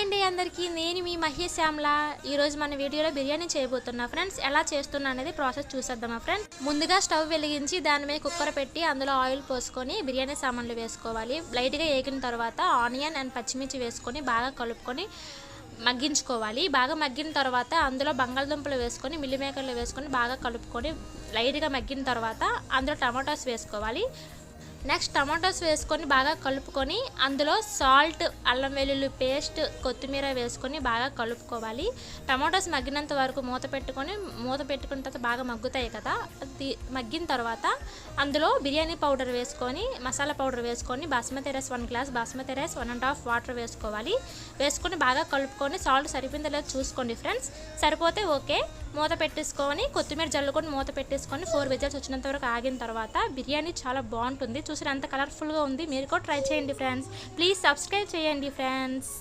అండి అందరికీ, నేను మీ మహేష్ శ్యామ్ల. ఈరోజు మన వీడియోలో బిర్యానీ చేయబోతున్నా ఫ్రెండ్స్. ఎలా చేస్తున్నా అనేది ప్రాసెస్ చూసేద్దామా ఫ్రెండ్స్. ముందుగా స్టవ్ వెలిగించి దాని మీద కుక్కర్ పెట్టి అందులో ఆయిల్ పోసుకొని బిర్యానీ సామాన్లు వేసుకోవాలి. లైట్గా ఏగిన తర్వాత ఆనియన్ అండ్ పచ్చిమిర్చి వేసుకొని బాగా కలుపుకొని మగ్గించుకోవాలి. బాగా మగ్గిన తర్వాత అందులో బంగాళదుంపలు వేసుకొని మిల్లిమేకర్లు వేసుకొని బాగా కలుపుకొని లైట్గా మగ్గిన తర్వాత అందులో టమాటోస్ వేసుకోవాలి. నెక్స్ట్ టమాటోస్ వేసుకొని బాగా కలుపుకొని అందులో సాల్ట్, అల్లం వెల్లుల్లి పేస్ట్, కొత్తిమీర వేసుకొని బాగా కలుపుకోవాలి. టమాటోస్ మగ్గినంత వరకు మూత పెట్టుకున్న తర్వాత బాగా మగ్గుతాయి కదా. మగ్గిన తర్వాత అందులో బిర్యానీ పౌడర్ వేసుకొని మసాలా పౌడర్ వేసుకొని basmati rice 1 glass basmati rice 1.5 water వేసుకోవాలి. వేసుకొని బాగా కలుపుకొని సాల్ట్ సరిపోయిందో లేదో చూసుకోండి ఫ్రెండ్స్. సరిపోతే ఓకే. మూత పెట్టేసుకొని కొత్తిమీర జల్లుకొని మూత పెట్టేసుకొని 4 విజిల్స్ వచ్చినంత వరకు ఆగిన తర్వాత బిర్యానీ చాలా బాగుంటుంది. చూసారు ఎంత కలర్ఫుల్గా ఉంది. మీరు కూడా ట్రై చేయండి ఫ్రెండ్స్. ప్లీజ్ సబ్స్క్రైబ్ చేయండి ఫ్రెండ్స్.